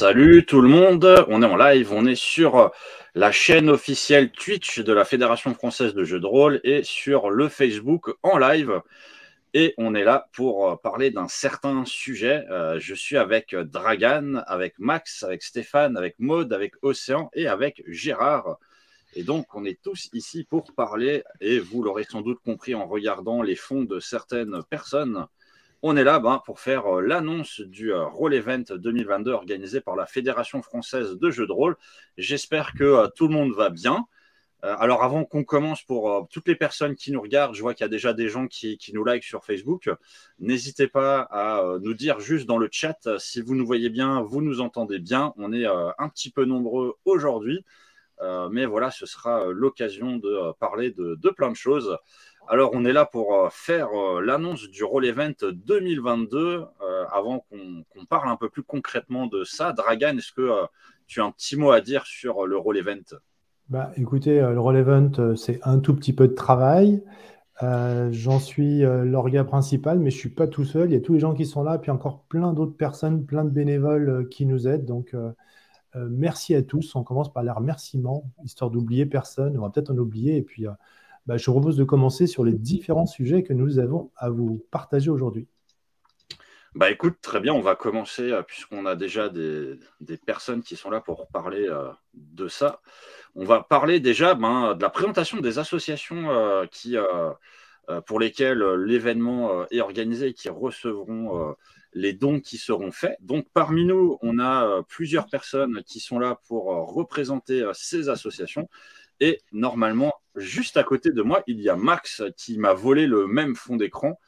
Salut tout le monde, on est en live, on est sur la chaîne officielle Twitch de la Fédération française de jeux de rôle et sur le Facebook en live. Et on est là pour parler d'un certain sujet. Je suis avec Dragan, avec Max, avec Stéphane, avec Maud, avec Océan et avec Gérard. Et donc, on est tous ici pour parler, et vous l'aurez sans doute compris en regardant les fonds de certaines personnes. On est là pour faire l'annonce du Roll Event 2022 organisé par la Fédération française de jeux de rôle. J'espère que tout le monde va bien. Alors, avant qu'on commence, pour toutes les personnes qui nous regardent, je vois qu'il y a déjà des gens qui nous like sur Facebook. N'hésitez pas à nous dire juste dans le chat si vous nous voyez bien, vous nous entendez bien. On est un petit peu nombreux aujourd'hui. Mais voilà, ce sera l'occasion de parler de plein de choses. Alors, on est là pour faire l'annonce du Roll Event 2022. Avant qu'on parle un peu plus concrètement de ça, Dragan, est-ce que tu as un petit mot à dire sur le Roll Event? Écoutez, le Roll Event, c'est un tout petit peu de travail. J'en suis l'orga principal, mais je ne suis pas tout seul. Il y a tous les gens qui sont là, puis encore plein d'autres personnes, plein de bénévoles qui nous aident. Donc, merci à tous. On commence par les remerciements, histoire d'oublier personne. On va peut-être en oublier. Et puis, je vous propose de commencer sur les différents sujets que nous avons à vous partager aujourd'hui. Écoute, très bien, on va commencer puisqu'on a déjà des personnes qui sont là pour parler de ça. On va parler déjà de la présentation des associations pour lesquelles l'événement est organisé et qui recevront les dons qui seront faits. Donc, parmi nous, on a plusieurs personnes qui sont là pour représenter ces associations. Et normalement, juste à côté de moi, il y a Max qui m'a volé le même fond d'écran,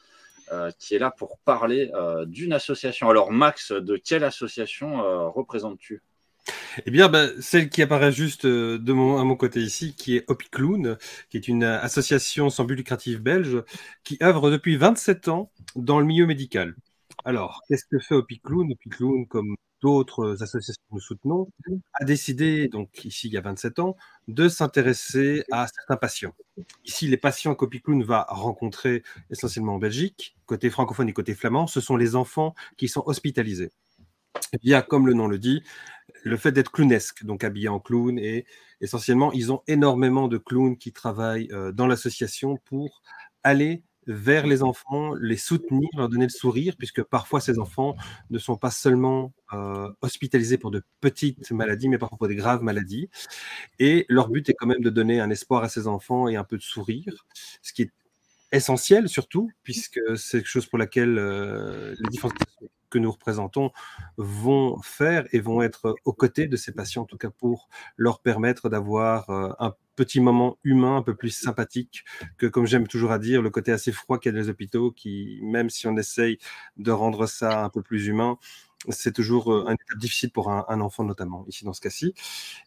qui est là pour parler d'une association. Alors, Max, de quelle association représentes-tu ? Eh bien, celle qui apparaît juste à mon côté ici, qui est Hopi Clown, qui est une association sans but lucratif belge qui œuvre depuis 27 ans dans le milieu médical. Alors, qu'est-ce que fait Hopi Clown ? Hopi Clown, comme d'autres associations que nous soutenons, a décidé, donc ici il y a 27 ans, de s'intéresser à certains patients. Ici, les patients qu'Hopi Clown va rencontrer essentiellement en Belgique, côté francophone et côté flamand, ce sont les enfants qui sont hospitalisés. Eh bien, comme le nom le dit, le fait d'être clownesque, donc habillé en clown, et essentiellement, ils ont énormément de clowns qui travaillent dans l'association pour aller vers les enfants, les soutenir, leur donner le sourire, puisque parfois ces enfants ne sont pas seulement hospitalisés pour de petites maladies, mais parfois pour des graves maladies. Et leur but est quand même de donner un espoir à ces enfants et un peu de sourire, ce qui est essentiel surtout, puisque c'est quelque chose pour laquelle les différentes associations que nous représentons vont faire et vont être aux côtés de ces patients, en tout cas pour leur permettre d'avoir un petit moment humain un peu plus sympathique que, comme j'aime toujours à dire, le côté assez froid qu'il y a dans les hôpitaux, qui, même si on essaye de rendre ça un peu plus humain, c'est toujours un étape difficile pour un enfant, notamment ici dans ce cas-ci.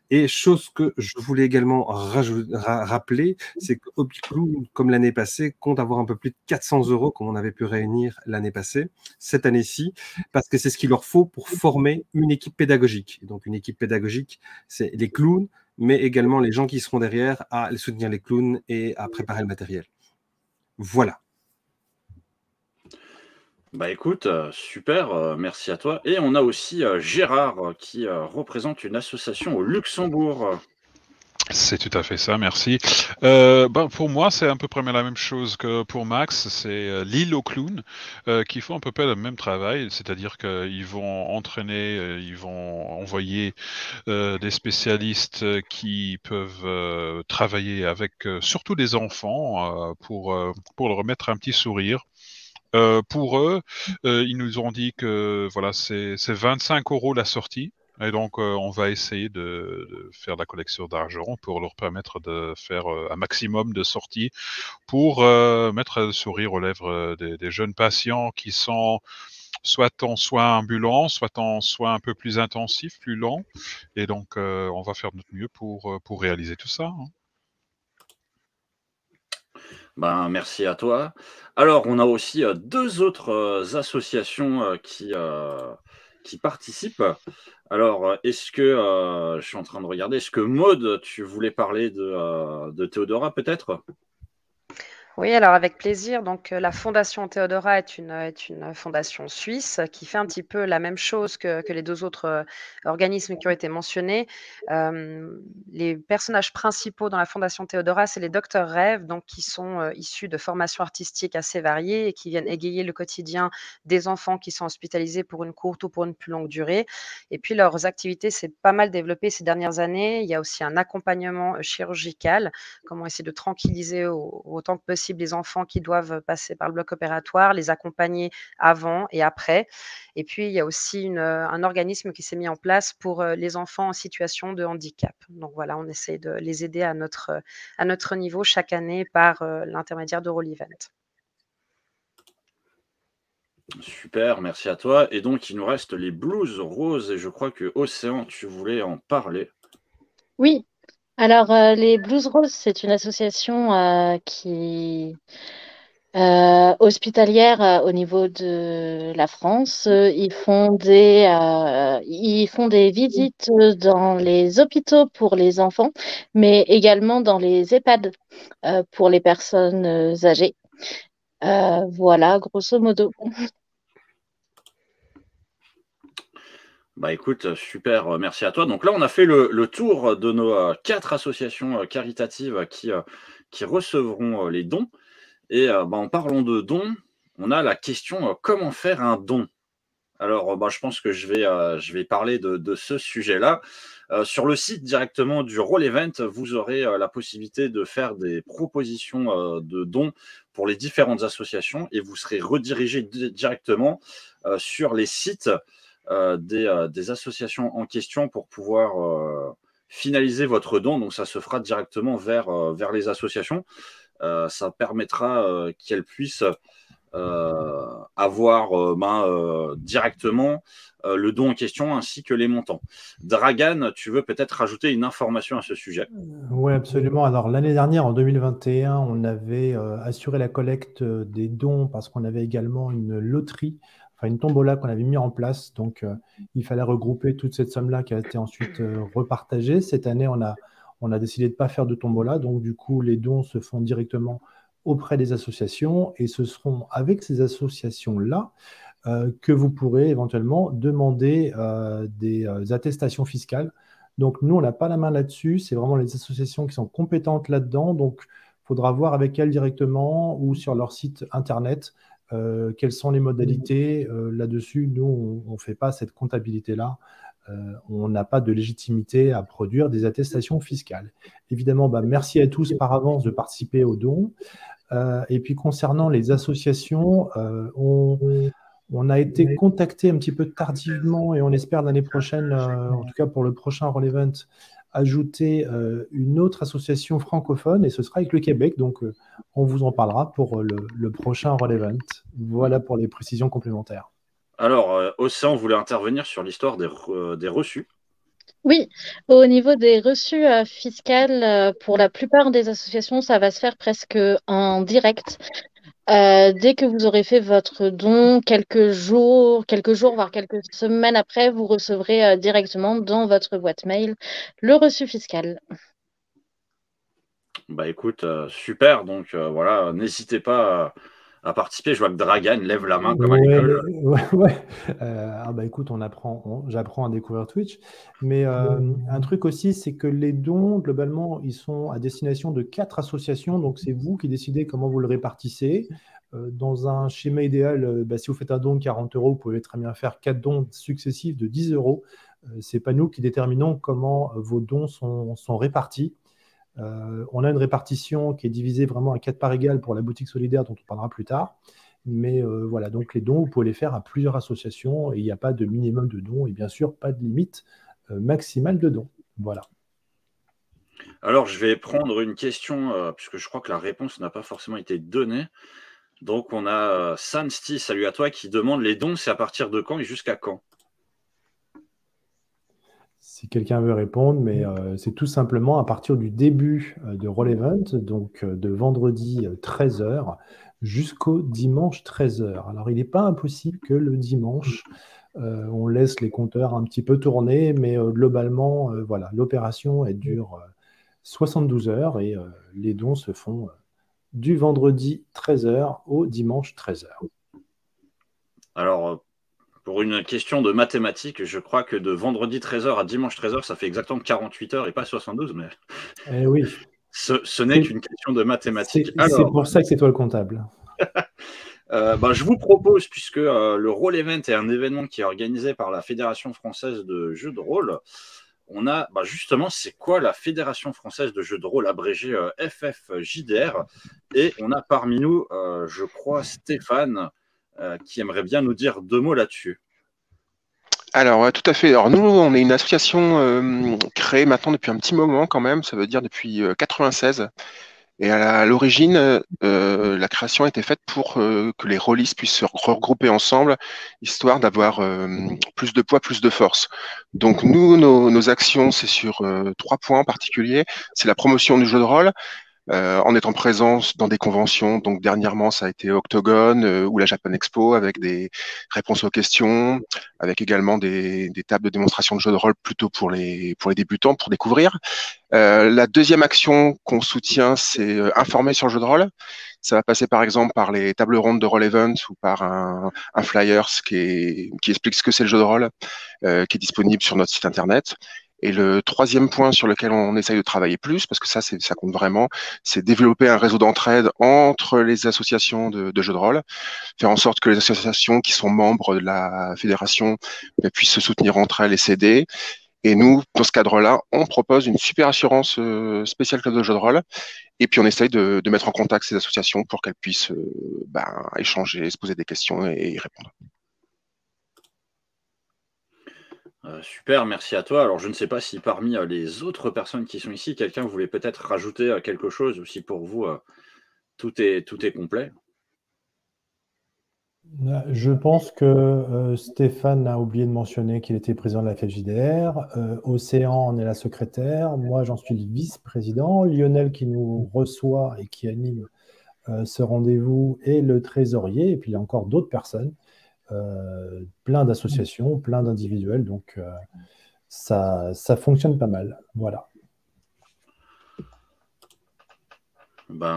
Et chose que je voulais également rappeler, c'est que Hopi Clown, comme l'année passée, compte avoir un peu plus de 400 € comme on avait pu réunir l'année passée, cette année-ci, parce que c'est ce qu'il leur faut pour former une équipe pédagogique. Et donc une équipe pédagogique, c'est les clowns, mais également les gens qui seront derrière à soutenir les clowns et à préparer le matériel. Voilà. Écoute, super, merci à toi. Et on a aussi Gérard qui représente une association au Luxembourg. C'est tout à fait ça, merci. Pour moi, c'est à peu près la même chose que pour Max. C'est l'île aux clowns qui font à peu près le même travail, c'est-à-dire qu'ils vont entraîner, ils vont envoyer des spécialistes qui peuvent travailler avec surtout des enfants pour leur remettre un petit sourire. Pour eux, ils nous ont dit que voilà, c'est 25 € la sortie. Et donc, on va essayer de faire la collection d'argent pour leur permettre de faire un maximum de sorties pour mettre le sourire aux lèvres des jeunes patients qui sont soit en soins ambulants, soit en soins un peu plus intensifs, plus lents. Et donc, on va faire notre mieux pour réaliser tout ça. Merci à toi. Alors, on a aussi deux autres associations qui participent. Alors, est-ce que, je suis en train de regarder, est-ce que Maud, tu voulais parler de Théodora peut-être ? Oui, alors avec plaisir. Donc, la Fondation Théodora est une fondation suisse qui fait un petit peu la même chose que les deux autres organismes qui ont été mentionnés. Les personnages principaux dans la Fondation Théodora, c'est les docteurs rêves, donc qui sont issus de formations artistiques assez variées et qui viennent égayer le quotidien des enfants qui sont hospitalisés pour une courte ou pour une plus longue durée. Et puis, leurs activités s'est pas mal développées ces dernières années. Il y a aussi un accompagnement chirurgical, comment essayer de tranquilliser autant que possible les enfants qui doivent passer par le bloc opératoire, les accompagner avant et après. Et puis, il y a aussi un organisme qui s'est mis en place pour les enfants en situation de handicap. Donc voilà, on essaie de les aider à notre niveau chaque année par l'intermédiaire de Roll Event. Super, merci à toi. Et donc, il nous reste les blues roses et je crois que Océan, tu voulais en parler. Oui, alors les Blues Roses, c'est une association qui hospitalière au niveau de la France. Ils font des visites dans les hôpitaux pour les enfants, mais également dans les EHPAD pour les personnes âgées. Voilà, grosso modo. Bah écoute, super, merci à toi. Donc là, on a fait le tour de nos 4 associations caritatives qui recevront les dons. Et bah, en parlant de dons, on a la question comment faire un don? Alors, bah, je pense que je vais parler de ce sujet-là. Sur le site directement du Roll Event, vous aurez la possibilité de faire des propositions de dons pour les différentes associations et vous serez redirigé directement sur les sites des associations en question pour pouvoir finaliser votre don. Donc, ça se fera directement vers les associations. Ça permettra qu'elles puissent avoir directement le don en question ainsi que les montants. Dragan, tu veux peut-être rajouter une information à ce sujet? Oui, absolument. Alors, l'année dernière, en 2021, on avait assuré la collecte des dons parce qu'on avait également une loterie, enfin une tombola qu'on avait mis en place. Donc, il fallait regrouper toute cette somme-là qui a été ensuite repartagée. Cette année, on a décidé de ne pas faire de tombola. Donc, du coup, les dons se font directement auprès des associations et ce seront avec ces associations-là que vous pourrez éventuellement demander des attestations fiscales. Donc, nous, on n'a pas la main là-dessus. C'est vraiment les associations qui sont compétentes là-dedans. Donc, il faudra voir avec elles directement ou sur leur site internet quelles sont les modalités là-dessus. Nous, on ne fait pas cette comptabilité-là. On n'a pas de légitimité à produire des attestations fiscales. Évidemment, bah, merci à tous par avance de participer aux dons. Et puis, concernant les associations, on a été contacté un petit peu tardivement et on espère l'année prochaine, en tout cas pour le prochain Roll Event, ajouter une autre association francophone et ce sera avec le Québec. Donc, on vous en parlera pour le prochain Roll Event. Voilà pour les précisions complémentaires. Alors, Océan voulait intervenir sur l'histoire des reçus. Oui, au niveau des reçus fiscales, pour la plupart des associations, ça va se faire presque en direct. Dès que vous aurez fait votre don, quelques jours, voire quelques semaines après, vous recevrez directement dans votre boîte mail le reçu fiscal. Bah écoute, super. Donc voilà, n'hésitez pas à participer. Je vois que Dragan lève la main comme à l'école. Ouais. Bah écoute, j'apprends à découvrir Twitch. Mais un truc aussi, c'est que les dons, globalement, ils sont à destination de 4 associations. Donc, c'est vous qui décidez comment vous le répartissez. Dans un schéma idéal, bah, si vous faites un don de 40 euros, vous pouvez très bien faire 4 dons successifs de 10 euros. Ce n'est pas nous qui déterminons comment vos dons sont répartis. On a une répartition qui est divisée vraiment à 4 parts égales pour la boutique solidaire dont on parlera plus tard. Mais voilà, donc les dons, vous pouvez les faire à plusieurs associations et il n'y a pas de minimum de dons et bien sûr pas de limite maximale de dons. Voilà. Alors, je vais prendre une question, puisque je crois que la réponse n'a pas forcément été donnée. Donc, on a Sansti, salut à toi, qui demande les dons, c'est à partir de quand et jusqu'à quand? Si quelqu'un veut répondre, mais c'est tout simplement à partir du début de Roll Event, donc de vendredi 13h jusqu'au dimanche 13h. Alors, il n'est pas impossible que le dimanche, on laisse les compteurs un petit peu tourner, mais globalement, voilà, l'opération elle dure 72 heures et les dons se font du vendredi 13h au dimanche 13h. Alors, pour une question de mathématiques, je crois que de vendredi 13h à dimanche 13h, ça fait exactement 48 heures et pas 72, mais Eh oui, ce n'est qu'une question de mathématiques. c'est pour ça que c'est toi le comptable. Je vous propose, puisque le Roll Event est un événement qui est organisé par la Fédération française de jeux de rôle, on a justement, c'est quoi la Fédération française de jeux de rôle, abrégée FFJDR, et on a parmi nous, je crois, Stéphane, qui aimerait bien nous dire 2 mots là-dessus. Alors, ouais, tout à fait. Alors, nous, on est une association créée maintenant depuis un petit moment quand même, ça veut dire depuis 96. Et à l'origine, la création a été faite pour que les rôlistes puissent se regrouper ensemble, histoire d'avoir plus de poids, plus de force. Donc nous, nos actions, c'est sur 3 points en particulier. C'est la promotion du jeu de rôle, en étant présent dans des conventions. Donc dernièrement, ça a été Octogone ou la Japan Expo, avec des réponses aux questions, avec également des tables de démonstration de jeux de rôle plutôt pour les débutants, pour découvrir. La deuxième action qu'on soutient, c'est informer sur le jeu de rôle. Ça va passer par exemple par les tables rondes de Roll Event ou par un flyers qui explique ce que c'est le jeu de rôle, qui est disponible sur notre site internet. Et le troisième point sur lequel on essaye de travailler plus, parce que ça compte vraiment, c'est développer un réseau d'entraide entre les associations de jeux de rôle, faire en sorte que les associations qui sont membres de la fédération puissent se soutenir entre elles et s'aider. Et nous, dans ce cadre-là, on propose une super assurance spéciale club de jeu de rôle. Et puis, on essaye de mettre en contact ces associations pour qu'elles puissent échanger, se poser des questions et y répondre. Super, merci à toi. Alors, je ne sais pas si parmi les autres personnes qui sont ici, quelqu'un voulait peut-être rajouter quelque chose, ou si pour vous, tout est complet. Je pense que Stéphane a oublié de mentionner qu'il était président de la FFJDR. Océan en est la secrétaire. Moi, j'en suis le vice-président. Lionel, qui nous reçoit et qui anime ce rendez-vous, est le trésorier. Et puis, il y a encore d'autres personnes, plein d'associations, plein d'individuels. Donc, ça fonctionne pas mal. Voilà.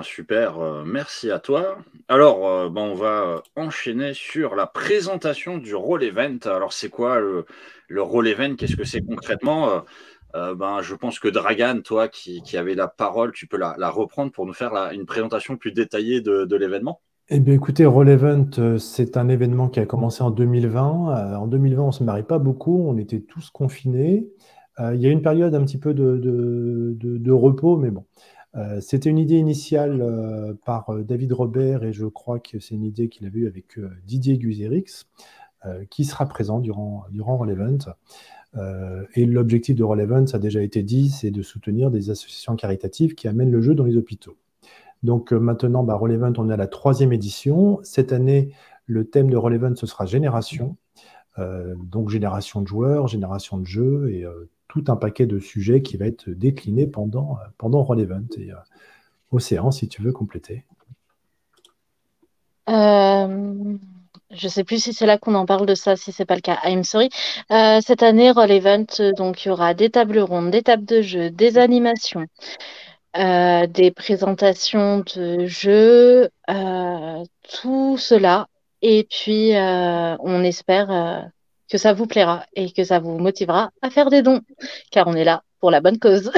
Super, merci à toi. Alors, on va enchaîner sur la présentation du Roll Event. Alors, c'est quoi le Roll Event? Qu'est-ce que c'est concrètement? Je pense que Dragan, toi qui avais la parole, tu peux la reprendre pour nous faire une présentation plus détaillée de l'événement. Eh bien, écoutez, Roll Event, c'est un événement qui a commencé en 2020. En 2020, on ne se marie pas beaucoup, on était tous confinés. Il y a une période un petit peu de repos, mais bon. C'était une idée initiale par David Robert, et je crois que c'est une idée qu'il avait eue avec Didier Guzerix, qui sera présent durant Roll Event. Et l'objectif de Roll Event, ça a déjà été dit, c'est de soutenir des associations caritatives qui amènent le jeu dans les hôpitaux. Donc maintenant, Roll Event, on est à la 3e édition. Cette année, le thème de Roll Event, ce sera génération. Donc génération de joueurs, génération de jeux, et tout un paquet de sujets qui va être décliné pendant Roll Event. Et Océan, si tu veux compléter. Je ne sais plus si c'est là qu'on en parle de ça, si ce n'est pas le cas. I'm sorry. Cette année, Roll Event, donc il y aura des tables rondes, des tables de jeux, des animations, des présentations de jeux, tout cela. Et puis, on espère que ça vous plaira et que ça vous motivera à faire des dons, car on est là pour la bonne cause.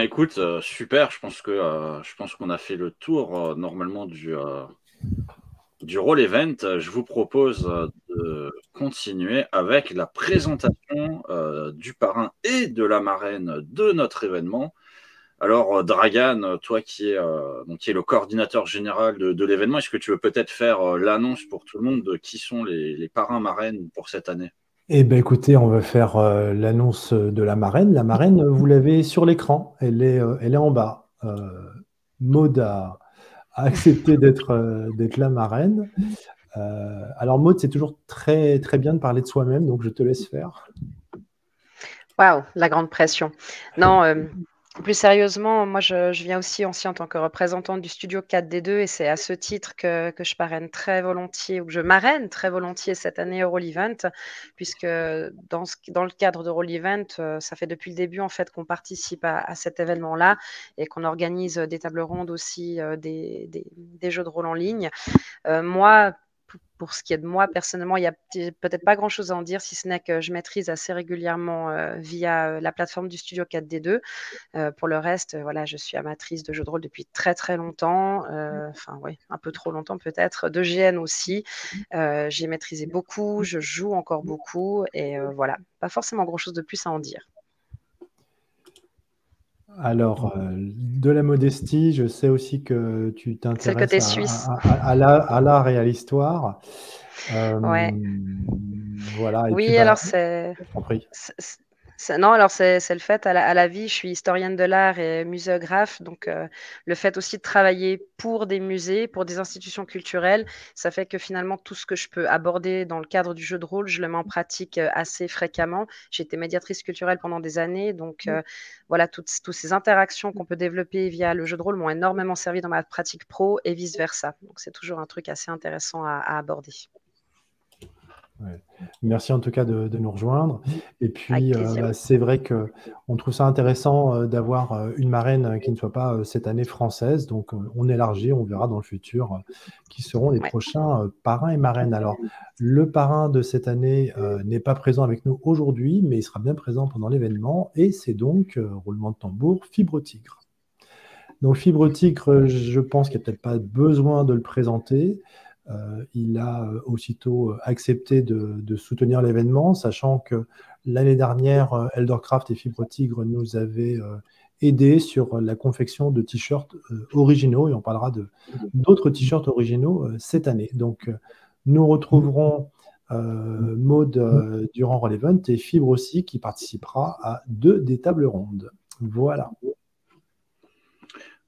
Écoute, super, je pense qu'on a fait le tour normalement du Roll Event. Je vous propose de continuer avec la présentation du parrain et de la marraine de notre événement. Alors, Dragan, toi qui es le coordinateur général de l'événement, est-ce que tu veux peut-être faire l'annonce pour tout le monde de qui sont les parrains marraines pour cette année? Eh bien, écoutez, on va faire l'annonce de la marraine. La marraine, vous l'avez sur l'écran, elle est en bas. Maud a accepté d'être la marraine. Alors, Maud, c'est toujours très, très bien de parler de soi-même, donc je te laisse faire. Waouh, la grande pression. Non, Plus sérieusement, moi, je viens aussi en tant que représentante du studio 4D2 et c'est à ce titre que je parraine très volontiers ou que je marraine très volontiers cette année Roll Event, puisque dans le cadre de Roll Event, ça fait depuis le début en fait qu'on participe à cet événement-là et qu'on organise des tables rondes aussi, des jeux de rôle en ligne. Moi, pour ce qui est de moi, personnellement, il n'y a peut-être pas grand-chose à en dire, si ce n'est que je maîtrise assez régulièrement via la plateforme du studio 4D2. Pour le reste, voilà, je suis amatrice de jeux de rôle depuis très très longtemps, enfin oui, un peu trop longtemps peut-être, de GN aussi. J'ai maîtrisé beaucoup, je joue encore beaucoup et voilà, pas forcément grand-chose de plus à en dire. Alors, de la modestie, je sais aussi que tu C'est le t'intéresses côté suisse. à l'art et à l'histoire. Ouais. Voilà, et puis Oui, alors c'est. je t'en prie. Non, alors c'est le fait à la vie. Je suis historienne de l'art et muséographe, donc le fait aussi de travailler pour des musées, pour des institutions culturelles, ça fait que finalement tout ce que je peux aborder dans le cadre du jeu de rôle, je le mets en pratique assez fréquemment. J'ai été médiatrice culturelle pendant des années, donc voilà, toutes ces interactions qu'on peut développer via le jeu de rôle m'ont énormément servi dans ma pratique pro et vice versa. Donc c'est toujours un truc assez intéressant à aborder. Ouais. Merci en tout cas de nous rejoindre. Et puis, Avec plaisir. c'est vrai qu'on trouve ça intéressant d'avoir une marraine qui ne soit pas cette année française. Donc, on élargit, on verra dans le futur qui seront les Ouais. prochains parrains et marraines. Alors, le parrain de cette année n'est pas présent avec nous aujourd'hui, mais il sera bien présent pendant l'événement. Et c'est donc, roulement de tambour, Fibre Tigre. Donc, Fibre Tigre, je pense qu'il n'y a peut-être pas besoin de le présenter. Il a aussitôt accepté de soutenir l'événement, sachant que l'année dernière, Eldercraft et Fibre Tigre nous avaient aidé sur la confection de t-shirts originaux, et on parlera d'autres t-shirts originaux cette année. Donc, nous retrouverons Maud durant Roll Event et Fibre aussi, qui participera à 2 des tables rondes. Voilà.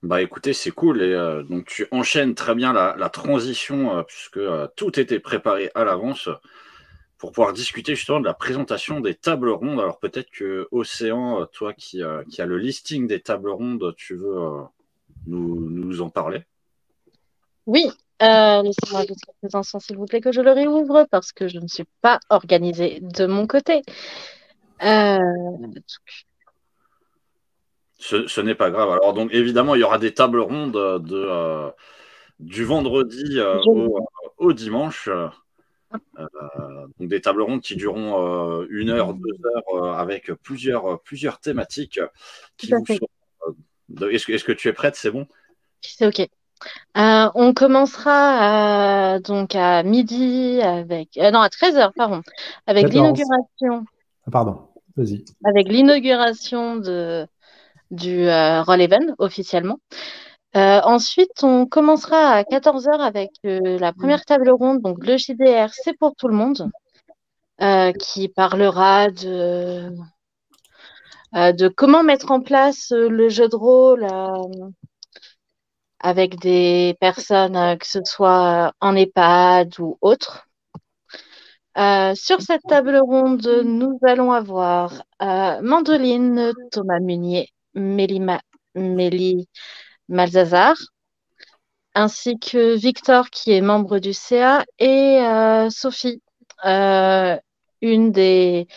Bah écoutez, c'est cool. Et donc tu enchaînes très bien la transition, puisque tout était préparé à l'avance pour pouvoir discuter justement de la présentation des tables rondes. Alors peut-être que Océan, toi qui a le listing des tables rondes, tu veux nous en parler? Oui, laissez-moi votre présentation, s'il vous plaît, que je le réouvre parce que je ne suis pas organisée de mon côté. Ce n'est pas grave. Alors donc évidemment, il y aura des tables rondes du vendredi au dimanche. Donc des tables rondes qui dureront 1 heure, 2 heures, avec plusieurs thématiques qui Tout à vous fait. sont. Est-ce que tu es prête? C'est bon? C'est OK. On commencera donc à midi avec... non, à 13h, pardon, avec 14. l'inauguration Pardon, vas-y. Du Roll Event officiellement. Ensuite, on commencera à 14h avec la première table ronde, donc le JDR, c'est pour tout le monde, qui parlera de comment mettre en place le jeu de rôle avec des personnes, que ce soit en EHPAD ou autre. Sur cette table ronde, nous allons avoir Mandoline, Thomas Munier, Mélie Malzazar, ainsi que Victor, qui est membre du CA, et Sophie, une des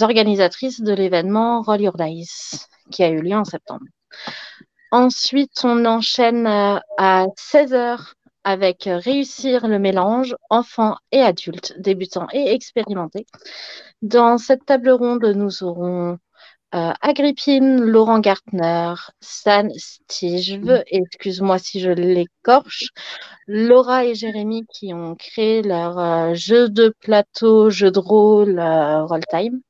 organisatrices de l'événement Roll Your Dice, qui a eu lieu en septembre. Ensuite, on enchaîne à 16h avec Réussir le mélange, enfants et adultes, débutants et expérimentés. Dans cette table ronde, nous aurons Agrippine, Laurent Gartner, San Stige, excuse-moi si je l'écorche, Laura et Jérémy qui ont créé leur jeu de plateau, jeu de rôle, Roll Time.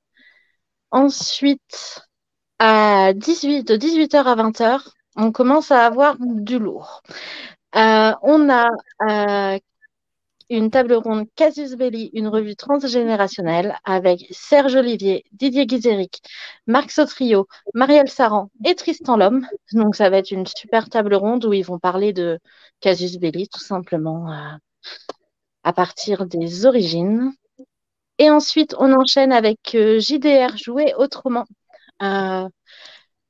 Ensuite, de 18h à 20h, on commence à avoir du lourd. On a une table ronde Casus Belli, une revue transgénérationnelle avec Serge Olivier, Didier Guizéric, Marc Sautrio, Marielle Saran et Tristan Lhomme. Donc ça va être une super table ronde où ils vont parler de Casus Belli tout simplement à partir des origines. Et ensuite on enchaîne avec JDR Jouer autrement.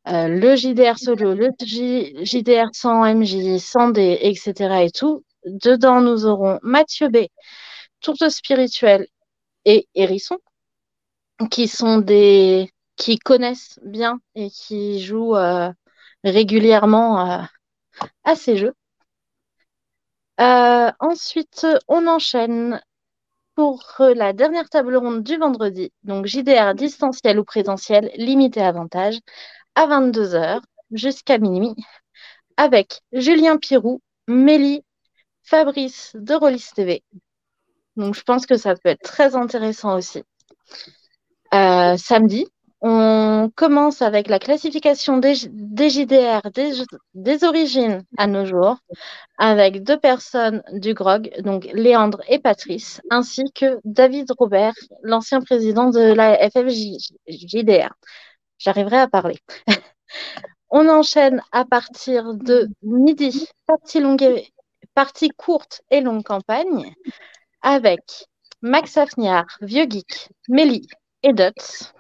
le JDR solo, le JDR sans MJ, sans D, etc. et tout. Dedans, nous aurons Mathieu B, Tourte Spirituelle et Hérisson, qui connaissent bien et qui jouent régulièrement à ces jeux. Ensuite, on enchaîne pour la dernière table ronde du vendredi. Donc, JDR distanciel ou présentiel, limité avantage, à 22h jusqu'à minuit, avec Julien Pirou, Mélie, Fabrice de Rollis TV. Donc, je pense que ça peut être très intéressant aussi. Samedi, on commence avec la classification des JDR, des origines à nos jours, avec 2 personnes du GROG, donc Léandre et Patrice, ainsi que David Robert, l'ancien président de la FFJDR. J'arriverai à parler. On enchaîne à partir de midi, partie courte et longue campagne, avec Max Afniard, Vieux Geek, Mélie et Dots,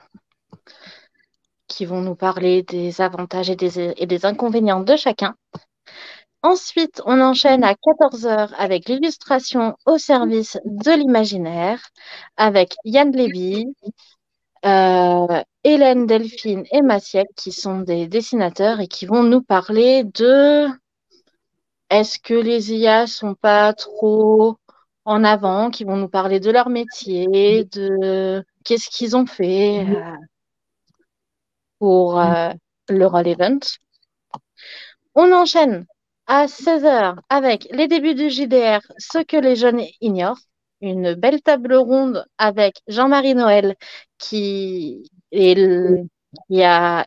qui vont nous parler des avantages et des inconvénients de chacun. Ensuite, on enchaîne à 14h avec l'illustration au service de l'imaginaire, avec Yann Lévy, Hélène, Delphine et Massiek, qui sont des dessinateurs et qui vont nous parler de est-ce que les IA sont pas trop en avant, qui vont nous parler de leur métier, de qu'est-ce qu'ils ont fait pour le Roll Event. On enchaîne à 16h avec les débuts du JDR, ce que les jeunes ignorent. Une belle table ronde avec Jean-Marie Noël qui a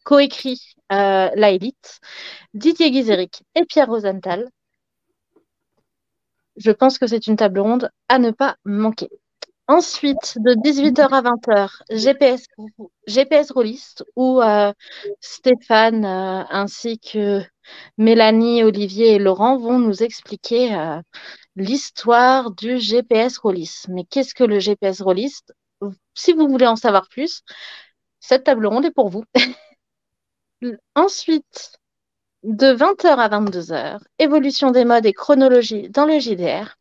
coécrit La Élite, Didier Guizéric et Pierre Rosenthal. Je pense que c'est une table ronde à ne pas manquer. Ensuite, de 18h à 20h, GPS Rollist, où Stéphane ainsi que Mélanie, Olivier et Laurent vont nous expliquer l'histoire du GPS Rollist. Mais qu'est-ce que le GPS Rollist? Si vous voulez en savoir plus, cette table ronde est pour vous. Ensuite, de 20h à 22h, évolution des modes et chronologie dans le JDR,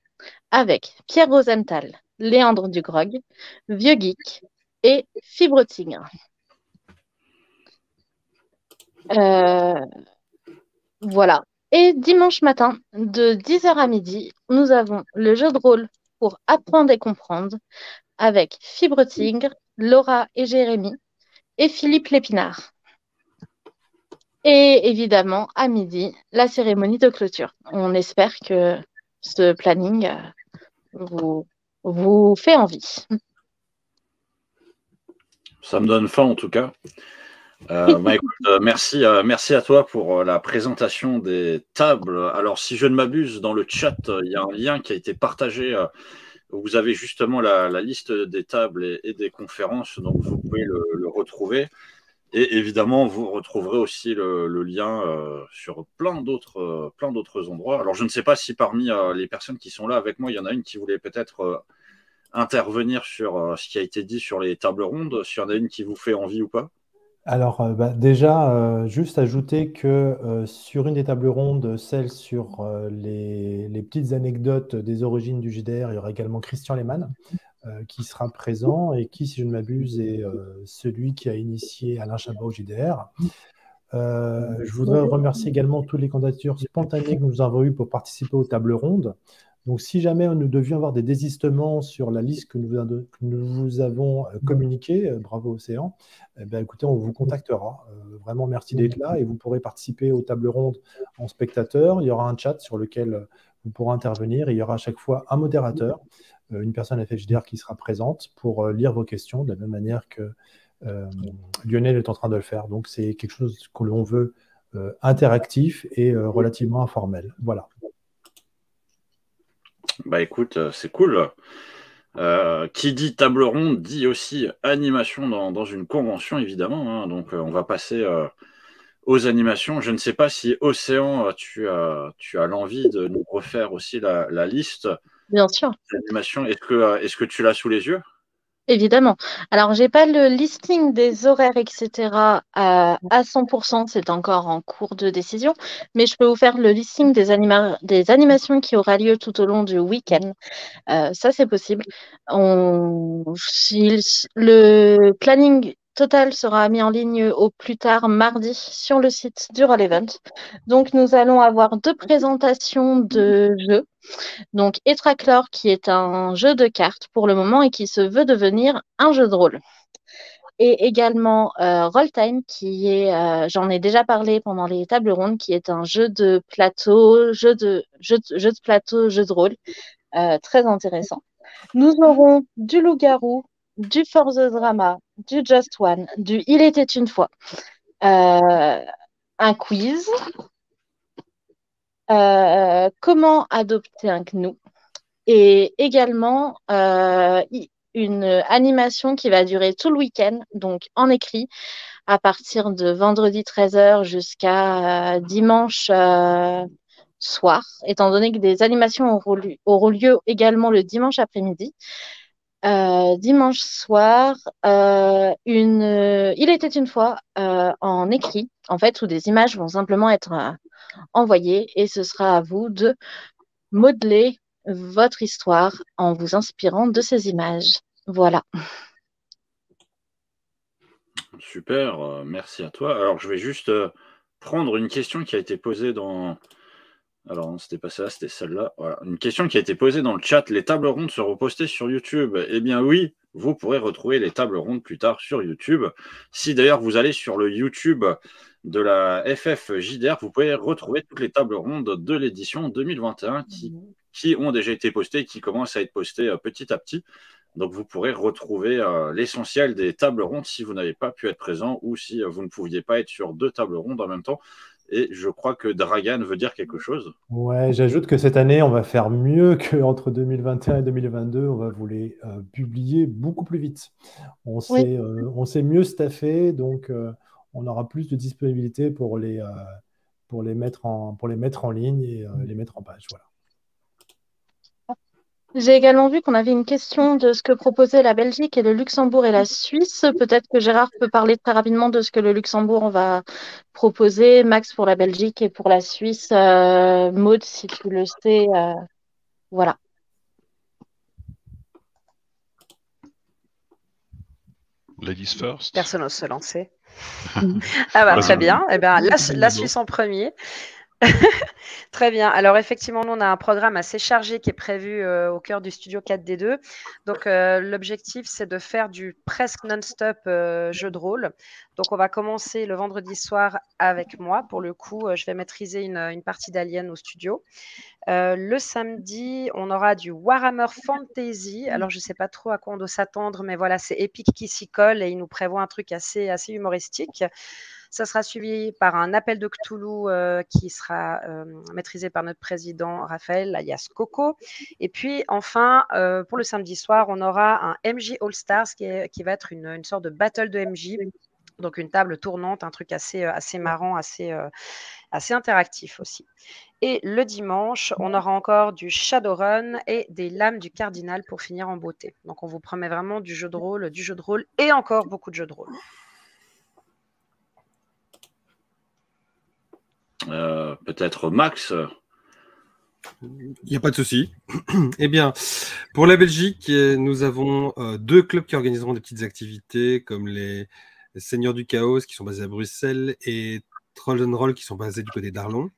avec Pierre Rosenthal, Léandre du GROG, Vieux Geek et Fibre Tigre. Voilà. Et dimanche matin, de 10h à midi, nous avons le jeu de rôle pour apprendre et comprendre avec Fibre Tigre, Laura et Jérémy et Philippe Lépinard. Et évidemment, à midi, la cérémonie de clôture. On espère que ce planning vous fait envie. Ça me donne faim en tout cas. Écoute, merci à toi pour la présentation des tables. Alors, si je ne m'abuse, dans le chat, il y a un lien qui a été partagé où vous avez justement la liste des tables et des conférences, donc vous pouvez le retrouver. Et évidemment, vous retrouverez aussi le lien sur plein d'autres endroits. Alors, je ne sais pas si parmi les personnes qui sont là avec moi, il y en a une qui voulait peut-être intervenir sur ce qui a été dit sur les tables rondes, s'il y en a une qui vous fait envie ou pas. Alors, déjà, juste ajouter que sur une des tables rondes, celle sur les petites anecdotes des origines du JDR, il y aura également Christian Lehmann qui sera présent et qui, si je ne m'abuse, est celui qui a initié Alain Chabat au JDR. Je voudrais remercier également toutes les candidatures spontanées que nous avons eues pour participer aux tables rondes. Donc, si jamais nous devions avoir des désistements sur la liste que nous vous avons communiquée, bravo Océan, écoutez, on vous contactera. Vraiment, merci d'être là et vous pourrez participer aux tables rondes en spectateur. Il y aura un chat sur lequel vous pourrez intervenir. Et il y aura à chaque fois un modérateur, une personne FFJDR qui sera présente pour lire vos questions de la même manière que Lionel est en train de le faire. Donc, c'est quelque chose que l'on veut interactif et relativement informel. Voilà. Écoute, c'est cool. Qui dit table ronde dit aussi animation dans une convention, évidemment. Hein. Donc, on va passer aux animations. Je ne sais pas si Océan, tu as l'envie de nous refaire aussi la liste. Bien sûr. D'animation. Est-ce que tu l'as sous les yeux? Évidemment. Alors, j'ai pas le listing des horaires, etc. à 100%, c'est encore en cours de décision, mais je peux vous faire le listing des animations qui aura lieu tout au long du week-end. Ça, c'est possible. Le planning total sera mis en ligne au plus tard mardi sur le site du Roll Event. Donc, nous allons avoir 2 présentations de jeux. Donc, Etraclore, qui est un jeu de cartes pour le moment et qui se veut devenir un jeu de rôle. Et également Rolltime, qui est, j'en ai déjà parlé pendant les tables rondes, qui est un jeu de plateau, jeu de plateau, jeu de rôle, très intéressant. Nous aurons du loup-garou, du For the Drama, du Just One, du Il était une fois, un quiz, comment adopter un gnou, et également une animation qui va durer tout le week-end, donc en écrit, à partir de vendredi 13h jusqu'à dimanche soir, étant donné que des animations auront lieu également le dimanche après-midi. Dimanche soir, il était une fois en écrit, en fait, où des images vont simplement être envoyées et ce sera à vous de modeler votre histoire en vous inspirant de ces images. Voilà. Super, merci à toi. Alors, je vais juste prendre une question qui a été posée dans... Alors, non, c'était pas ça, c'était celle-là. Voilà. Une question qui a été posée dans le chat. Les tables rondes seront postées sur YouTube? Eh bien oui, vous pourrez retrouver les tables rondes plus tard sur YouTube. Si d'ailleurs vous allez sur le YouTube de la FFJDR, vous pouvez retrouver toutes les tables rondes de l'édition 2021 qui ont déjà été postées et qui commencent à être postées petit à petit. Donc vous pourrez retrouver l'essentiel des tables rondes si vous n'avez pas pu être présent ou si vous ne pouviez pas être sur 2 tables rondes en même temps. Et je crois que Dragan veut dire quelque chose. Ouais, j'ajoute que cette année, on va faire mieux qu'entre 2021 et 2022. On va vous les publier beaucoup plus vite. On s'est mieux staffé, donc on aura plus de disponibilité pour les mettre en ligne et les mettre en page. Voilà. J'ai également vu qu'on avait une question de ce que proposaient la Belgique et le Luxembourg et la Suisse. Peut-être que Gérard peut parler très rapidement de ce que le Luxembourg va proposer, Max pour la Belgique et pour la Suisse. Maud, si tu le sais, voilà. Ladies first. Personne n'ose se lancer. Ah bah, très bien. Eh bien, la Suisse en premier. Très bien. Alors effectivement, nous, on a un programme assez chargé qui est prévu au cœur du studio 4D2. Donc l'objectif, c'est de faire du presque non-stop jeu de rôle. Donc on va commencer le vendredi soir avec moi. Pour le coup, je vais maîtriser une partie d'Alien au studio. Le samedi, on aura du Warhammer Fantasy. Alors je ne sais pas trop à quoi on doit s'attendre, mais voilà, c'est Epic qui s'y colle et il nous prévoit un truc assez humoristique. Ça sera suivi par un appel de Cthulhu qui sera maîtrisé par notre président Raphaël, alias Coco. Et puis enfin, pour le samedi soir, on aura un MJ All Stars qui va être une sorte de battle de MJ. Donc une table tournante, un truc assez marrant, assez interactif aussi. Et le dimanche, on aura encore du Shadowrun et des lames du cardinal pour finir en beauté. Donc on vous promet vraiment du jeu de rôle et encore beaucoup de jeux de rôle. Peut-être Max. Il n'y a pas de souci. Eh bien, pour la Belgique, nous avons 2 clubs qui organiseront des petites activités comme les Seigneurs du Chaos qui sont basés à Bruxelles et Troll and Roll qui sont basés du côté d'Arlon.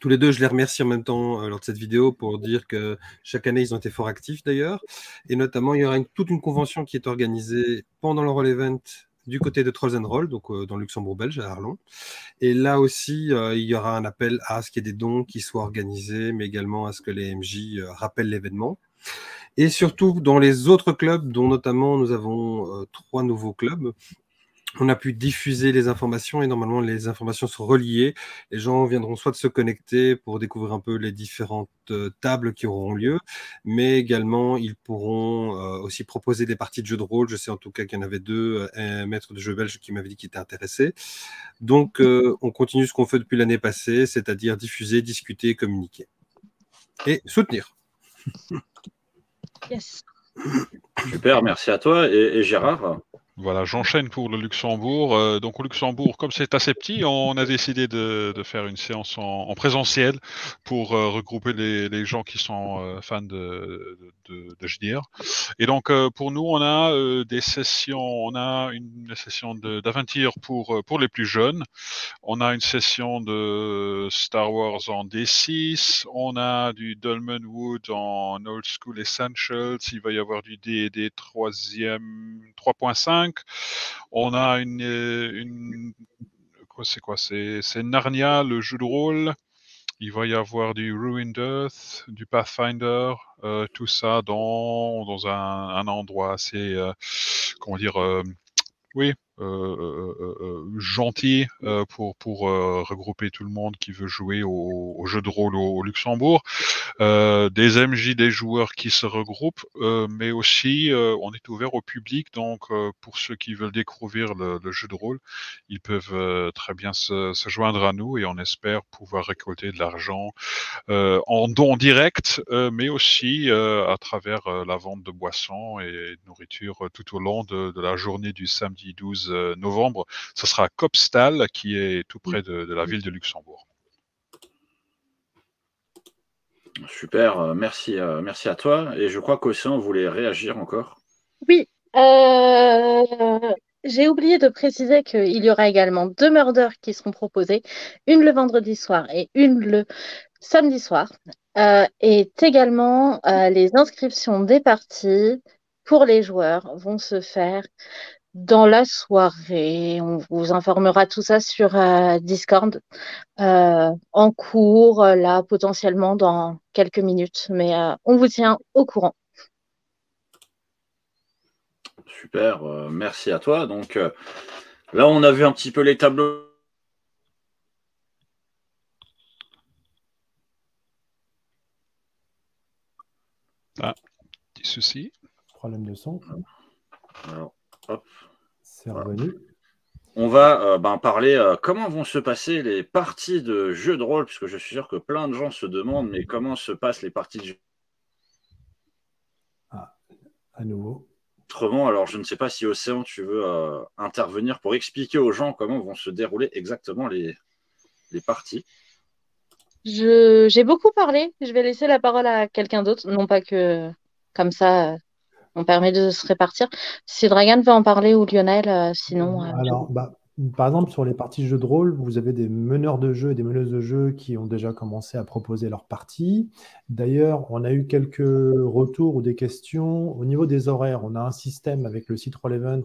Tous les deux, je les remercie en même temps lors de cette vidéo pour dire que chaque année, ils ont été fort actifs d'ailleurs. Et notamment, il y aura toute une convention qui est organisée pendant le Roll Event du côté de Trolls and Roll, donc dans le Luxembourg belge, à Arlon. Et là aussi, il y aura un appel à ce qu'il y ait des dons qui soient organisés, mais également à ce que les MJ rappellent l'événement. Et surtout, dans les autres clubs, dont notamment nous avons 3 nouveaux clubs, on a pu diffuser les informations et normalement les informations sont reliées. Les gens viendront soit de se connecter pour découvrir un peu les différentes tables qui auront lieu, mais également ils pourront aussi proposer des parties de jeux de rôle. Je sais en tout cas qu'il y en avait 2 maîtres de jeux belges qui m'avaient dit qu'ils étaient intéressés. Donc on continue ce qu'on fait depuis l'année passée, c'est-à-dire diffuser, discuter, communiquer et soutenir. Yes. Super, merci à toi. Et Gérard? Voilà, j'enchaîne pour le Luxembourg. Donc au Luxembourg, comme c'est assez petit, on a décidé de faire une séance en présentiel pour regrouper les gens qui sont fans de JDR. Et donc pour nous, on a des sessions, on a une session d'aventure pour les plus jeunes. On a une session de Star Wars en D6, on a du Dolmen Wood en Old School Essentials, il va y avoir du D&D 3.5, on a c'est Narnia, le jeu de rôle, il va y avoir du Ruined Earth, du Pathfinder, tout ça dans un endroit assez, comment dire, oui, gentil pour regrouper tout le monde qui veut jouer au jeu de rôle au Luxembourg. Des MJ, des joueurs qui se regroupent, mais aussi on est ouvert au public, donc pour ceux qui veulent découvrir le jeu de rôle, ils peuvent très bien se joindre à nous et on espère pouvoir récolter de l'argent en don direct, mais aussi à travers la vente de boissons et de nourriture tout au long de la journée du samedi 12 novembre. Ce sera à Kopstal, qui est tout près de la ville de Luxembourg. Super, merci à toi. Et je crois qu'Océan voulait réagir encore. Oui, j'ai oublié de préciser qu'il y aura également 2 murders qui seront proposés, une le vendredi soir et une le samedi soir. Et également, les inscriptions des parties pour les joueurs vont se faire dans la soirée. On vous informera tout ça sur Discord en cours, là, potentiellement dans quelques minutes, mais on vous tient au courant. Super, merci à toi. Donc là, on a vu un petit peu les tableaux. Ah, petit souci. Problème de son. Alors, hop. C'est revenu. On va parler comment vont se passer les parties de jeux de rôle, puisque je suis sûr que plein de gens se demandent, mais comment se passent les parties de jeux à nouveau. autrement. Alors, je ne sais pas si Océan, tu veux intervenir pour expliquer aux gens comment vont se dérouler exactement les parties. J'ai beaucoup parlé. Je vais laisser la parole à quelqu'un d'autre. Non pas que comme ça, on permet de se répartir. Si Dragan veut en parler ou Lionel, sinon. Alors, par exemple, sur les parties jeux de rôle, vous avez des meneurs de jeu et des meneuses de jeu qui ont déjà commencé à proposer leurs parties. D'ailleurs, on a eu quelques retours ou des questions au niveau des horaires. On a un système avec le site Roll-Event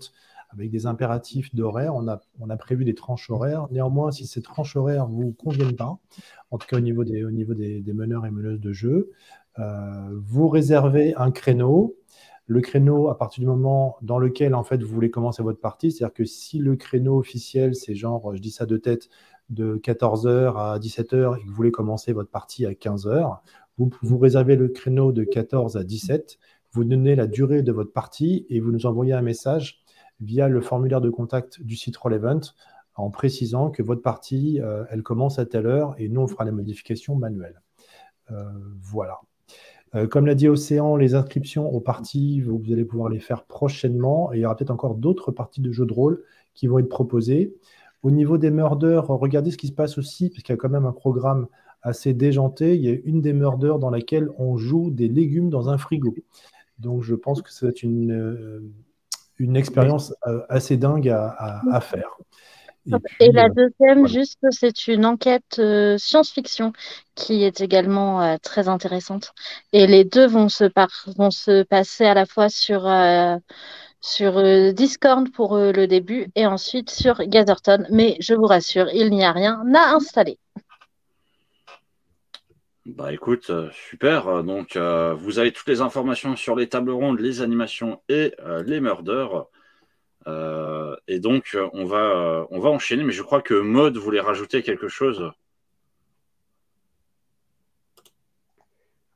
avec des impératifs d'horaire. On a prévu des tranches horaires. Néanmoins, si ces tranches horaires ne vous conviennent pas, en tout cas au niveau des meneurs et meneuses de jeu, vous réservez un créneau. Le créneau, à partir du moment dans lequel en fait vous voulez commencer votre partie, c'est-à-dire que si le créneau officiel, c'est genre, je dis ça de tête, de 14h à 17h et que vous voulez commencer votre partie à 15h, vous réservez le créneau de 14 à 17, vous donnez la durée de votre partie et vous nous envoyez un message via le formulaire de contact du site Roll-Event en précisant que votre partie, elle commence à telle heure et nous, on fera les modifications manuelles. Voilà. Comme l'a dit Océan, les inscriptions aux parties, vous allez pouvoir les faire prochainement. Et il y aura peut-être encore d'autres parties de jeux de rôle qui vont être proposées. Au niveau des murders, regardez ce qui se passe aussi, parce qu'il y a quand même un programme assez déjanté. Il y a une des murders dans laquelle on joue des légumes dans un frigo. Donc je pense que c'est une expérience assez dingue à faire. Et la deuxième, juste, c'est une enquête science-fiction qui est également très intéressante. Et les deux vont se passer à la fois sur Discord pour le début et ensuite sur Gatherton. Mais je vous rassure, il n'y a rien à installer. Bah écoute, super. Donc vous avez toutes les informations sur les tables rondes, les animations et les murders. Et donc, on va enchaîner, mais je crois que Maud voulait rajouter quelque chose.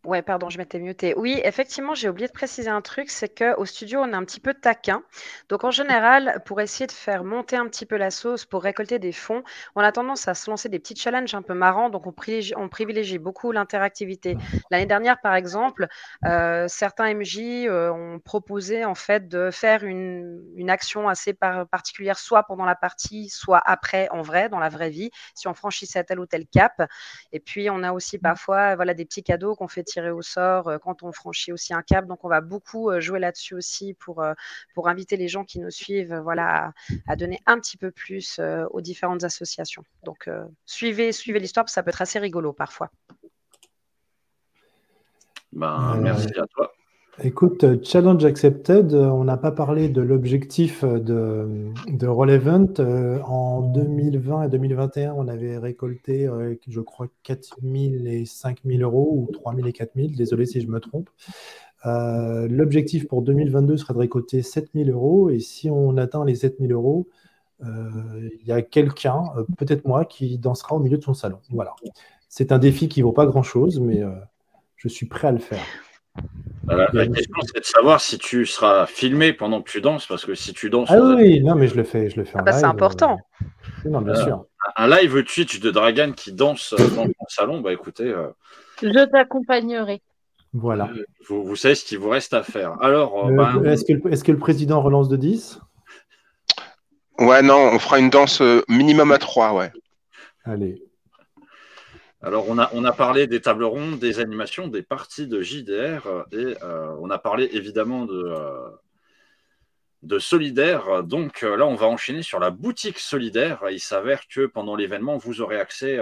Ouais, pardon, je m'étais mutée. Oui, effectivement, j'ai oublié de préciser un truc, c'est qu'au studio, on est un petit peu taquin. Donc, en général, pour essayer de faire monter un petit peu la sauce, pour récolter des fonds, on a tendance à se lancer des petits challenges un peu marrants. Donc, on privilégie beaucoup l'interactivité. L'année dernière, par exemple, certains MJ ont proposé en fait de faire une action assez particulière, soit pendant la partie, soit après, en vrai, dans la vraie vie, si on franchissait tel ou tel cap. Et puis, on a aussi parfois voilà, des petits cadeaux qu'on fait tirer au sort quand on franchit aussi un cap. Donc, on va beaucoup jouer là-dessus aussi pour inviter les gens qui nous suivent voilà, à donner un petit peu plus aux différentes associations. Donc, suivez l'histoire, parce que ça peut être assez rigolo parfois. Merci à toi. Écoute, challenge accepted, on n'a pas parlé de l'objectif de Roll Event. En 2020 et 2021, on avait récolté, je crois, 4 000 et 5 000 euros, ou 3 000 et 4 000, désolé si je me trompe. L'objectif pour 2022 serait de récolter 7 000 euros, et si on atteint les 7 000 euros, il y a quelqu'un, peut-être moi, qui dansera au milieu de son salon. Voilà. C'est un défi qui ne vaut pas grand-chose, mais je suis prêt à le faire. La question, c'est de savoir si tu seras filmé pendant que tu danses, parce que si tu danses... Ah oui, non, mais je le fais en live. C'est important. Non, bien sûr. Un live Twitch de Dragan qui danse dans ton salon, écoutez... Je t'accompagnerai. Voilà. Vous savez ce qu'il vous reste à faire. Alors, est-ce que le président relance de 10 ? Ouais, non, on fera une danse minimum à 3, ouais. Allez. Alors, on a parlé des tables rondes, des animations, des parties de JDR, et on a parlé évidemment de Solidaire. Donc là, on va enchaîner sur la boutique Solidaire. Il s'avère que pendant l'événement, vous aurez accès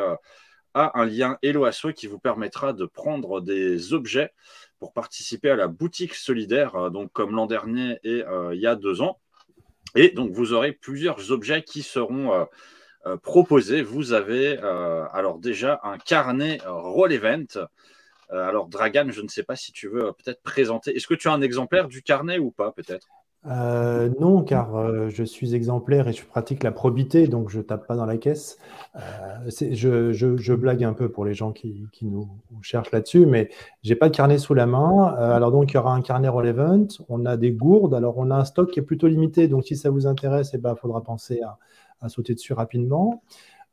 à un lien Hello Asso qui vous permettra de prendre des objets pour participer à la boutique Solidaire, donc comme l'an dernier et il y a 2 ans. Et donc, vous aurez plusieurs objets qui seront proposés. Vous avez alors déjà un carnet Roll Event. Alors, Dragan, je ne sais pas si tu veux peut-être présenter. Est-ce que tu as un exemplaire du carnet ou pas, peut-être ? Non, car je suis exemplaire et je pratique la probité, donc je tape pas dans la caisse. Je blague un peu pour les gens qui nous cherchent là-dessus, mais j'ai pas de carnet sous la main. Alors donc, il y aura un carnet Roll Event. On a des gourdes. Alors, on a un stock qui est plutôt limité, donc si ça vous intéresse, faudra penser à sauter dessus rapidement.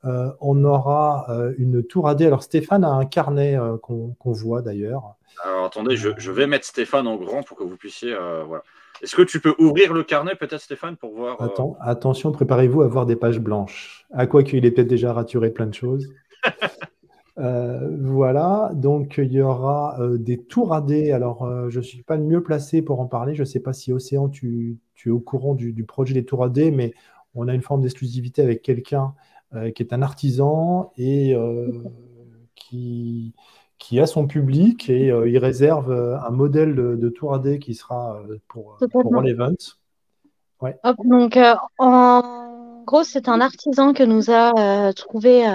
On aura une tour AD. Alors, Stéphane a un carnet qu'on voit d'ailleurs. Alors, attendez, je vais mettre Stéphane en grand pour que vous puissiez... voilà. Est-ce que tu peux ouvrir le carnet, peut-être, Stéphane, pour voir Attention, préparez-vous à voir des pages blanches. À quoi qu'il est peut-être déjà raturé plein de choses. Voilà, donc il y aura des tours AD. Alors, je ne suis pas le mieux placé pour en parler. Je ne sais pas si Océan, tu es au courant du projet des tours AD, mais on a une forme d'exclusivité avec quelqu'un qui est un artisan et qui a son public, et il réserve un modèle de tour AD qui sera pour Roll Event. Ouais. Hop, donc, en gros, c'est un artisan que nous a trouvé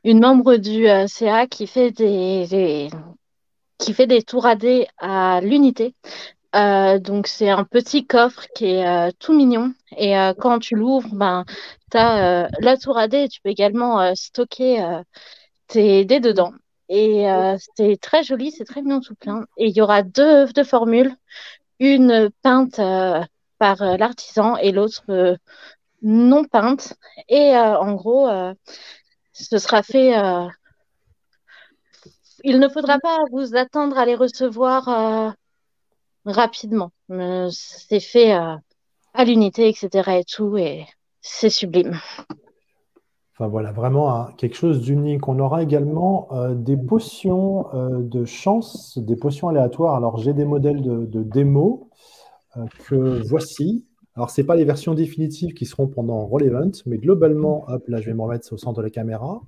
une membre du CA qui fait des tours AD à l'unité. Donc, c'est un petit coffre qui est tout mignon. Et quand tu l'ouvres, tu as la tour AD et tu peux également stocker tes dés dedans. Et c'est très joli, c'est très mignon tout plein. Et il y aura deux formules, une peinte par l'artisan et l'autre non peinte. Et en gros, ce sera fait. Il ne faudra pas vous attendre à les recevoir rapidement. C'est fait à l'unité, etc. et tout, et c'est sublime. Enfin voilà, vraiment quelque chose d'unique. On aura également des potions de chance, des potions aléatoires. Alors, j'ai des modèles de démo que voici. Alors, ce n'est pas les versions définitives qui seront pendant Roll Event, mais globalement, hop, là, je vais me remettre au centre de la caméra.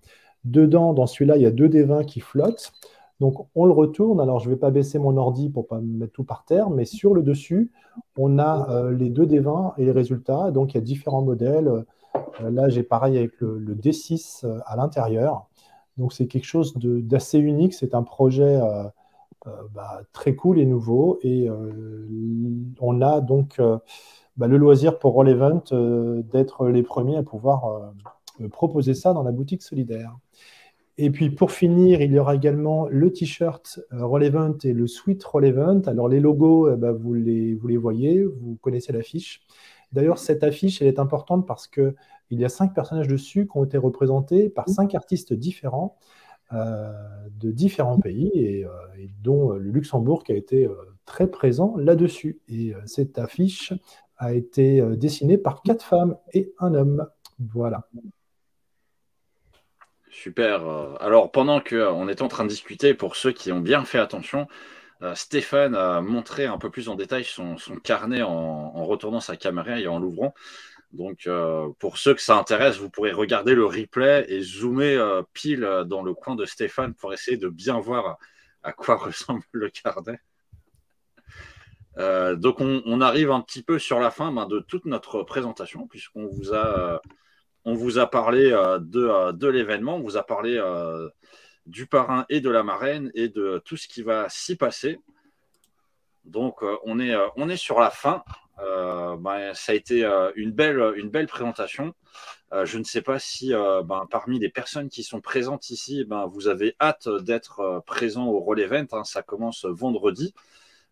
Dedans, dans celui-là, il y a 2 des 20 qui flottent. Donc, on le retourne. Alors, je ne vais pas baisser mon ordi pour ne pas mettre tout par terre, mais sur le dessus, on a les 2 des 20 et les résultats. Donc, il y a différents modèles. Là, j'ai pareil avec le D6 à l'intérieur. Donc, c'est quelque chose d'assez unique. C'est un projet très cool et nouveau. Et on a donc le loisir pour Roll Event d'être les premiers à pouvoir proposer ça dans la boutique Solidaire. Et puis pour finir, il y aura également le t-shirt Roll-Event et le sweat Roll-Event. Alors les logos, vous les voyez, vous connaissez l'affiche. D'ailleurs, cette affiche, elle est importante parce qu'il y a 5 personnages dessus qui ont été représentés par 5 artistes différents de différents pays et dont le Luxembourg qui a été très présent là-dessus. Et cette affiche a été dessinée par 4 femmes et un homme. Voilà. Super. Alors, pendant qu'on était en train de discuter, pour ceux qui ont bien fait attention, Stéphane a montré un peu plus en détail son carnet en retournant sa caméra et en l'ouvrant. Donc, pour ceux que ça intéresse, vous pourrez regarder le replay et zoomer pile dans le coin de Stéphane pour essayer de bien voir à quoi ressemble le carnet. Donc, on arrive un petit peu sur la fin de toute notre présentation, puisqu'on vous a parlé de l'événement, on vous a parlé du parrain et de la marraine et de tout ce qui va s'y passer. Donc, on est sur la fin. Ça a été une belle présentation. Je ne sais pas si parmi les personnes qui sont présentes ici, vous avez hâte d'être présent au Roll Event. Ça commence vendredi.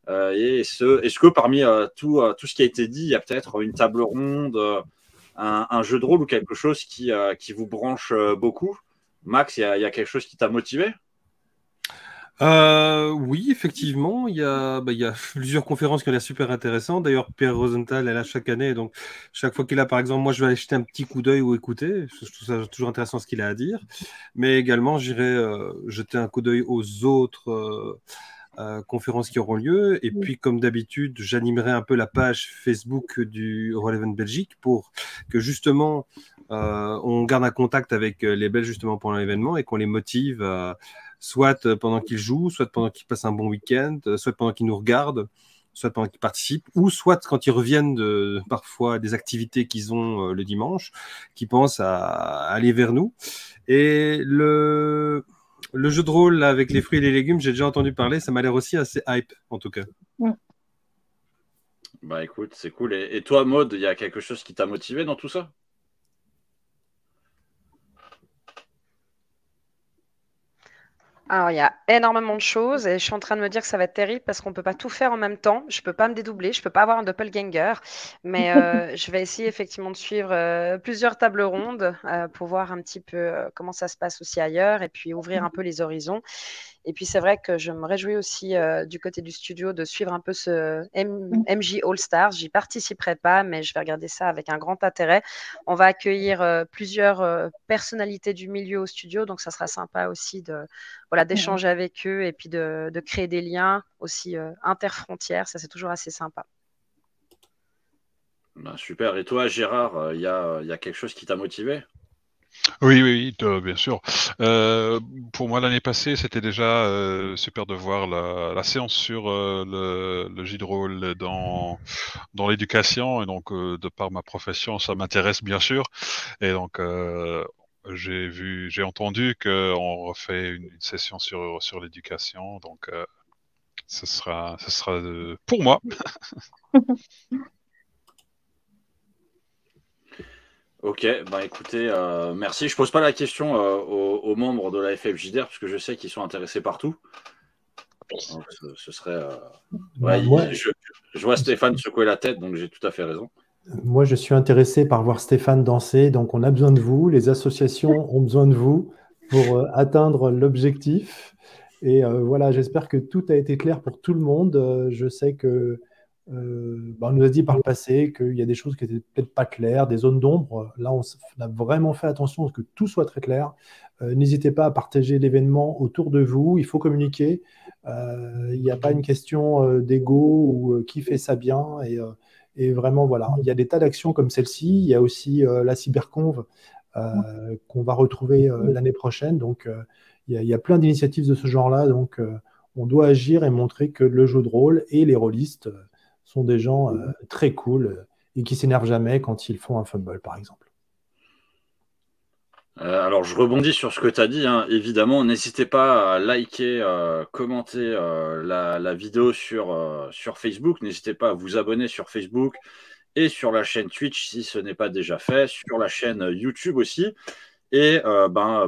Est-ce que parmi tout ce qui a été dit, il y a peut-être une table ronde, un jeu de rôle ou quelque chose qui vous branche beaucoup? Max, il y a quelque chose qui t'a motivé? Oui, effectivement, il y a plusieurs conférences qui ont l'air super intéressantes. D'ailleurs, Pierre Rosenthal est là chaque année, donc chaque fois qu'il est là, par exemple, moi je vais aller jeter un petit coup d'œil ou écouter. Je trouve ça toujours intéressant ce qu'il a à dire. Mais également, j'irai jeter un coup d'œil aux autres conférences qui auront lieu. Et puis, comme d'habitude, j'animerai un peu la page Facebook du Roll-Event Belgique pour que justement on garde un contact avec les Belges justement pendant l'événement et qu'on les motive soit pendant qu'ils jouent, soit pendant qu'ils passent un bon week-end, soit pendant qu'ils nous regardent, soit pendant qu'ils participent, ou soit quand ils reviennent de parfois des activités qu'ils ont le dimanche, qui pensent à aller vers nous. Et le jeu de rôle là, avec les fruits et les légumes, j'ai déjà entendu parler, ça m'a l'air aussi assez hype en tout cas. Bah écoute, c'est cool. Et toi, Maud, il y a quelque chose qui t'a motivé dans tout ça? Alors, il y a énormément de choses et je suis en train de me dire que ça va être terrible parce qu'on ne peut pas tout faire en même temps. Je ne peux pas me dédoubler, je ne peux pas avoir un doppelganger. Mais je vais essayer effectivement de suivre plusieurs tables rondes pour voir un petit peu comment ça se passe aussi ailleurs et puis ouvrir un peu les horizons. Et puis, c'est vrai que je me réjouis aussi du côté du studio de suivre un peu ce MJ All Stars. J'y participerai pas, mais je vais regarder ça avec un grand intérêt. On va accueillir plusieurs personnalités du milieu au studio, donc ça sera sympa aussi d'échanger avec eux et puis de créer des liens aussi interfrontières. Ça, c'est toujours assez sympa. Super. Et toi, Gérard, il y a quelque chose qui t'a motivé? Oui, bien sûr. Pour moi, l'année passée, c'était déjà super de voir la séance sur le jeu de rôle dans l'éducation. Et donc, de par ma profession, ça m'intéresse bien sûr. Et donc, j'ai entendu qu'on refait une session sur l'éducation. Donc, ce sera pour moi. Ok, écoutez, merci. Je pose pas la question aux membres de la FFJDR parce que je sais qu'ils sont intéressés partout. Donc, ce serait. Je vois Stéphane secouer la tête, donc j'ai tout à fait raison. Moi, je suis intéressé par voir Stéphane danser, donc on a besoin de vous. Les associations ont besoin de vous pour atteindre l'objectif. Et voilà, j'espère que tout a été clair pour tout le monde. Je sais que on nous a dit par le passé qu'il y a des choses qui n'étaient peut-être pas claires, des zones d'ombre. Là, on a vraiment fait attention à ce que tout soit très clair. N'hésitez pas à partager l'événement autour de vous. Il faut communiquer. Il n'y a pas une question d'ego ou qui fait ça bien. Et vraiment, voilà. Il y a des tas d'actions comme celle-ci. Il y a aussi la cyberconve qu'on va retrouver l'année prochaine. Donc, il y a plein d'initiatives de ce genre-là. Donc, on doit agir et montrer que le jeu de rôle et les rôlistes sont des gens très cool et qui s'énervent jamais quand ils font un fumble, par exemple. Alors, je rebondis sur ce que tu as dit. Évidemment, n'hésitez pas à liker, commenter la vidéo sur Facebook. N'hésitez pas à vous abonner sur Facebook et sur la chaîne Twitch si ce n'est pas déjà fait, sur la chaîne YouTube aussi. Et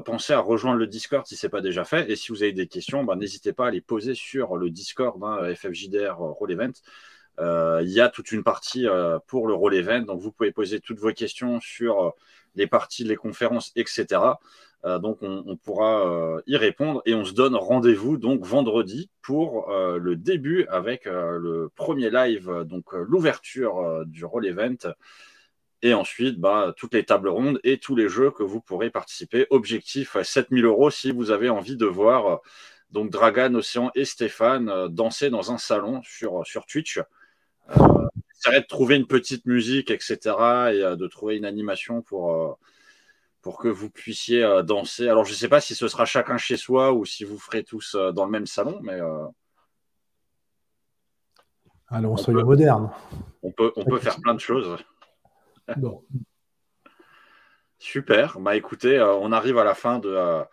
pensez à rejoindre le Discord si ce n'est pas déjà fait. Et si vous avez des questions, n'hésitez pas à les poser sur le Discord FFJDR Roll Event. Il y a toute une partie pour le Roll Event. Donc, vous pouvez poser toutes vos questions sur les parties, les conférences, etc. Donc, on pourra y répondre. Et on se donne rendez-vous donc vendredi pour le début avec le premier live, donc l'ouverture du Roll Event. Et ensuite, toutes les tables rondes et tous les jeux que vous pourrez participer. Objectif 7 000 € si vous avez envie de voir donc Dragan, Océan et Stéphane danser dans un salon sur Twitch. J'essaierai de trouver une petite musique, etc. et de trouver une animation pour que vous puissiez danser. Alors, je ne sais pas si ce sera chacun chez soi ou si vous ferez tous dans le même salon, mais... Allons, soyons modernes. On peut faire plein de choses. Bon. Super. Écoutez, on arrive à la fin de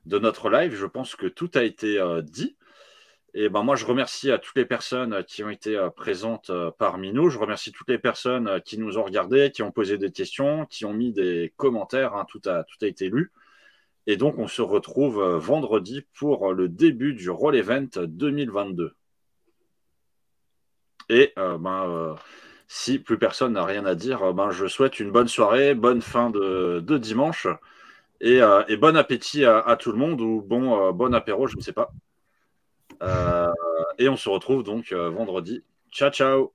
notre live. Je pense que tout a été dit. Et moi, je remercie à toutes les personnes qui ont été présentes parmi nous. Je remercie toutes les personnes qui nous ont regardés, qui ont posé des questions, qui ont mis des commentaires. Tout a été lu. Et donc, on se retrouve vendredi pour le début du Roll Event 2022. Et si plus personne n'a rien à dire, je souhaite une bonne soirée, bonne fin de dimanche et bon appétit à tout le monde ou bon apéro, je ne sais pas. Et on se retrouve donc vendredi. Ciao, ciao.